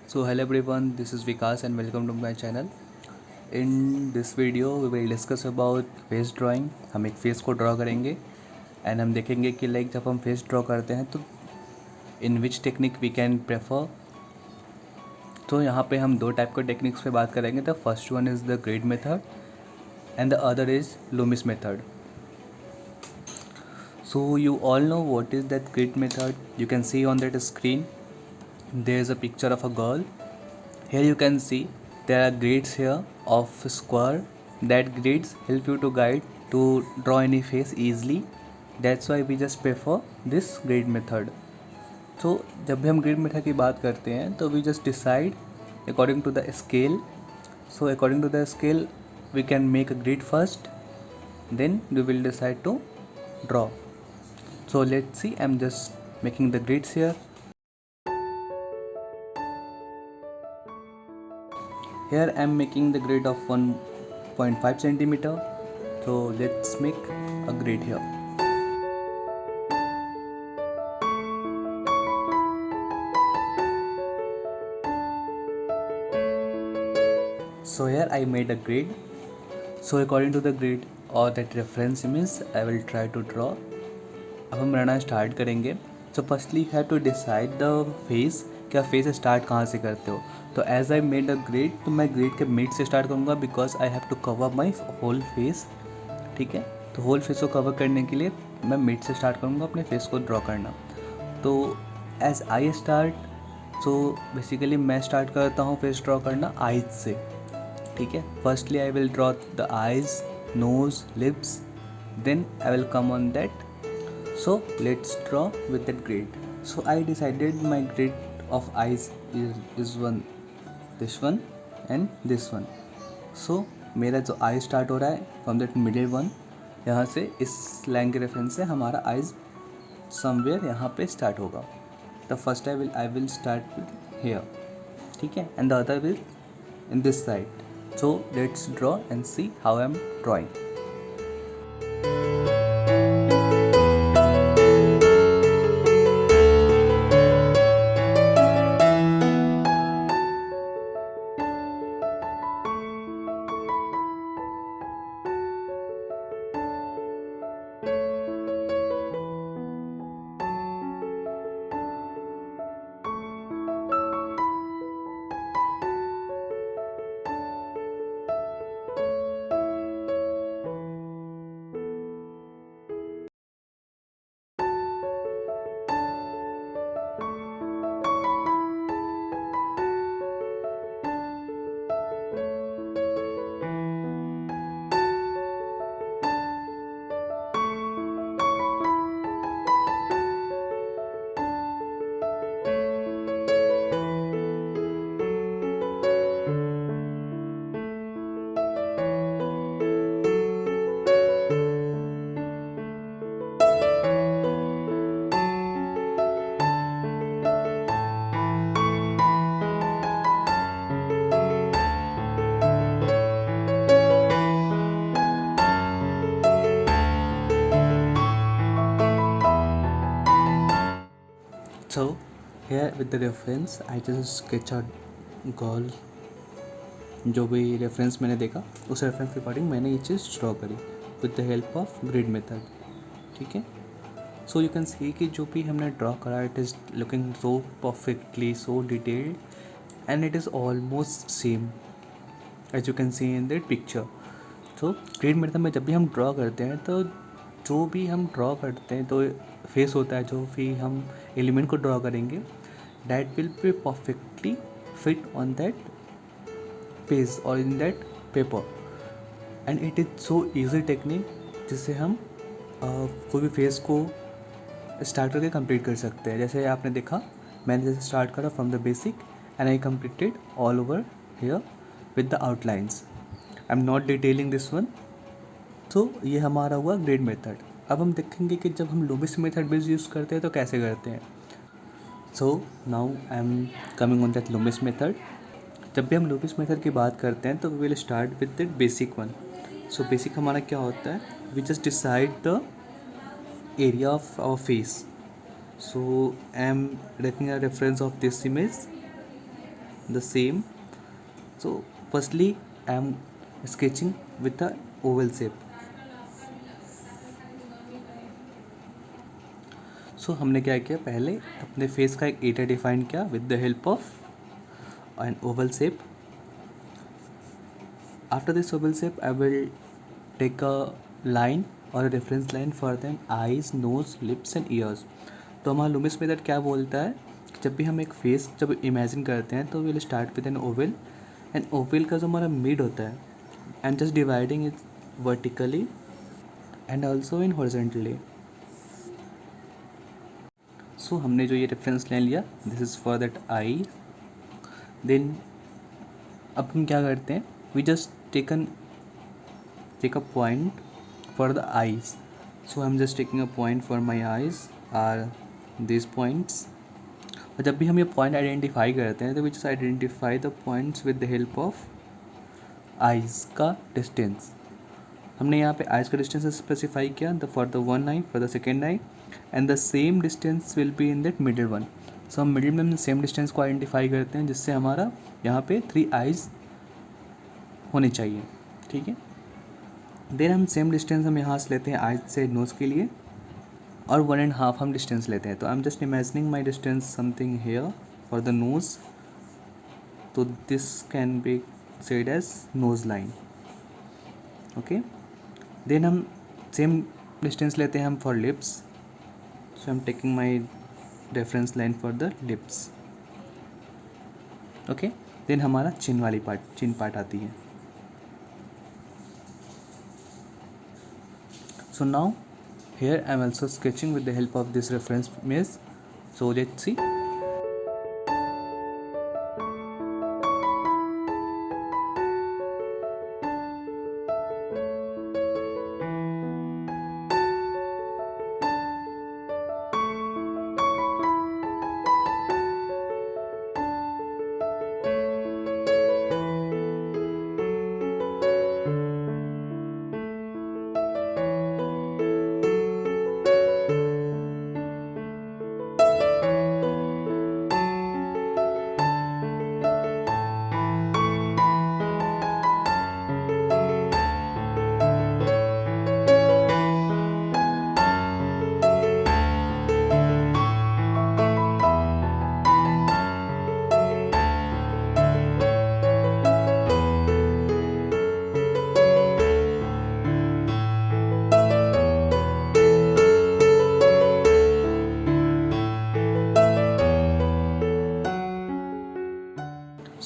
So hello everyone, this is Vikas and welcome to my channel. In this video we will discuss about face drawing. हम एक face को draw करेंगे and हम देखेंगे कि like जब हम फेस ड्रॉ करते हैं तो in which technique we can prefer. तो यहाँ पे हम दो टाइप के टेक्निक्स पे बात करेंगे. The first one is the grid method and the other is Lumix method. So you all know what is that grid method. You can see on that screen there is a picture of a girl. Here you can see there are grids here of square. That grids help you to guide to draw any face easily. That's why we just prefer this grid method. So जब भी हम grid method की बात करते हैं तो we just decide according to the scale. So according to the scale we can make a grid first, then we will decide to draw. So let's see, I'm just making the grids here. Here I'm making the grid of 1.5 centimeter. So let's make a grid here. So here I made a grid. So according to the grid or that reference image I will try to draw. अब हम बनाना start करेंगे. So firstly you have to decide the face कि आप face start कहाँ से करते हो. तो as I made a grid तो मैं ग्रिड के मिड से स्टार्ट करूँगा because I have to cover my whole face. ठीक है, तो होल फेस को कवर करने के लिए मैं मिड से स्टार्ट करूँगा अपने फेस को ड्रॉ करना. तो as I start so basically मैं स्टार्ट करता हूँ फेस ड्रॉ करना आइज से. ठीक है, firstly I will draw the eyes, nose, lips, then I will come on that. So let's draw with that grid. So I decided my grid of eyes is one, this one and this one. So मेरा जो eye start हो रहा है from that middle one, यहाँ से इस line के reference से हमारा eyes somewhere यहाँ पे start होगा. The first I will start with here. ठीक है, and the other will in this side. So let's draw and see how I am drawing. So here with the reference I just sketch a girl. जो भी reference मैंने देखा उस reference के according मैंने ये चीज़ ड्रॉ करी with the help of grid method. ठीक है, सो यू कैन सी कि जो भी हमने ड्रॉ करा it is looking so perfectly, so detailed and it is almost same as you can see in that picture. तो grid method में जब भी हम ड्रॉ करते हैं तो जो भी हम ड्रॉ करते हैं तो फेस होता है, जो भी हम एलिमेंट को ड्रॉ करेंगे that will be perfectly fit on that page और in that paper. And it is so easy technique जिससे हम कोई भी फेस को स्टार्ट करके कंप्लीट कर सकते हैं. जैसे आपने देखा मैंने जैसे स्टार्ट करा from the basic and I completed all over here with the outlines. I am not detailing this one. तो ये हमारा हुआ ग्रिड मेथड. अब हम देखेंगे कि जब हम लूमिस मेथड बेस यूज़ करते हैं तो कैसे करते हैं. So now I am coming on that Loomis method. जब भी हम लूमिस मेथड की बात करते हैं तो we will start with that basic one. So basic हमारा क्या होता है, we just decide the area of our face. So I am taking a reference of this image the same. So firstly I am sketching with a oval shape. सो हमने क्या किया, पहले अपने फेस का एक एरिया डिफाइन किया with the help of an oval shape. After this oval shape I will take a line और reference line for them eyes, nose, lips and ears. तो हमारा लूमिस मेथड क्या बोलता है कि जब भी हम एक फेस जब इमेजिन करते हैं तो will start with an oval, and oval का जो हमारा मिड होता है and just dividing it vertically and also in horizontally. So हमने जो ये रेफरेंस लाइन लिया, this is for that eye. Then अब हम क्या करते हैं, we just take a point for the eyes. So I am just taking a point for my eyes are this points. और जब भी हम ये पॉइंट आइडेंटिफाई करते हैं तो we just identify the points with the help of eyes का distance. हमने यहाँ पे आईज का डिस्टेंस स्पेसिफाई किया the for the one eye, for the second eye, and the same distance will be in that middle one. So हम middle में हम same distance को आइडेंटिफाई करते हैं जिससे हमारा यहाँ पे 3 आईज होने चाहिए. ठीक है. देन हम सेम डिस्टेंस हम यहाँ से लेते हैं आईज से नोज के लिए, और 1.5 हम डिस्टेंस लेते हैं. तो I am just imagining my distance something here for the nose. तो this can be said as nose line. Okay. Then हम सेम डिस्टेंस लेते हैं हम for lips. So I am taking my reference line for the lips. Okay. Then हमारा chin वाली part, chin part आती है. So now here I am also sketching with the help of this reference image. So let's see.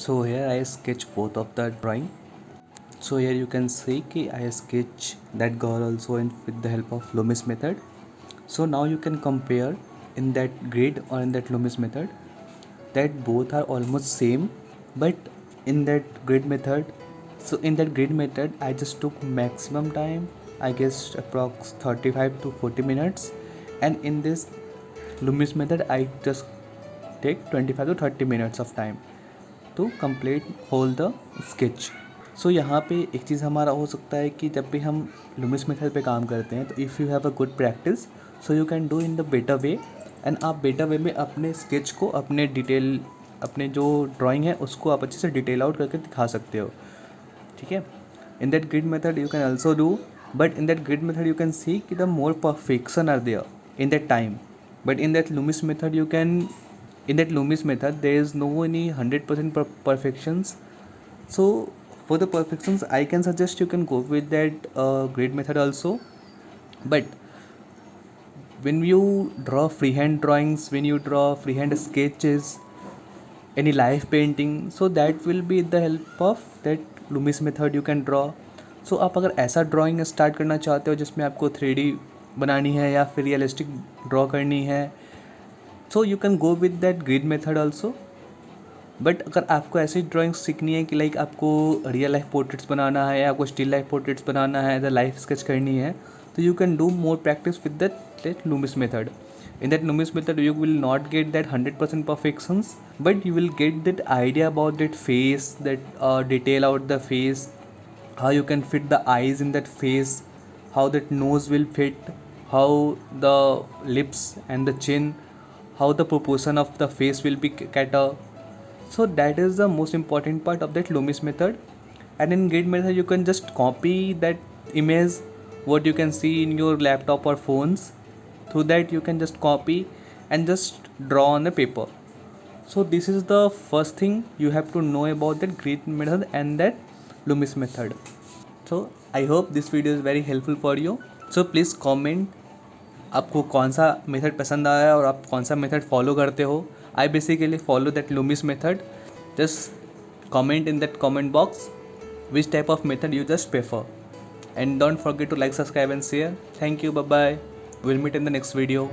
So here I sketch both of the drawing. So here you can see कि I sketch that girl also with the help of Loomis method. So now you can compare in that grid or in that Loomis method that both are almost same, but in that grid method, so in that grid method I just took maximum time, I guess approx 35 to 40 minutes, and in this Loomis method I just take 25 to 30 minutes of time to complete whole the sketch. So यहाँ पे एक चीज़ हमारा हो सकता है कि जब भी हम लूमिस मेथड पे काम करते हैं तो if you have a good practice so you can do in the better way, and आप बेटर वे में अपने स्केच को अपने डिटेल अपने जो ड्राइंग है उसको आप अच्छे से डिटेल आउट करके दिखा सकते हो. ठीक है. In that grid method you can also do, but in that grid method you can see कि the more perfection are there in that time, but in that Loomis method you can in that Loomis method there is no any 100% perfections. So for the perfections I can suggest you can go with that grid method also. But when you draw freehand drawings, when you draw freehand sketches, any live painting, so that will be the help of that Loomis method you can draw. So आप अगर ऐसा drawing start करना चाहते हो जिसमें आपको 3D बनानी है या फिर रियलिस्टिक ड्रॉ करनी है, so you can go with that grid method also. But अगर आपको ऐसी ड्राइंग सीखनी है कि लाइक आपको रियल लाइफ पोर्ट्रेट्स बनाना है या आपको स्टिल लाइफ पोर्ट्रेट्स बनाना है, द लाइफ स्केच करनी है, तो you can do more practice with that Loomis method. In that Loomis method you will not get that 100% perfections, but you will get that idea about that face, that detail out the face, how you can fit the eyes in that face, how that nose will fit, how the lips and the chin, how the proportion of the face will be cater. So that is the most important part of that Loomis method. And in grid method you can just copy that image what you can see in your laptop or phones. Through that you can just copy and just draw on the paper. So this is the first thing you have to know about that grid method and that Loomis method. So I hope this video is very helpful for you. So please comment आपको कौन सा method पसंद आया और आप कौन सा method follow करते हो. I basically follow that Loomis method. Just comment in that comment box which type of method you just prefer, and don't forget to like, subscribe and share. Thank you, bye bye, we'll meet in the next video.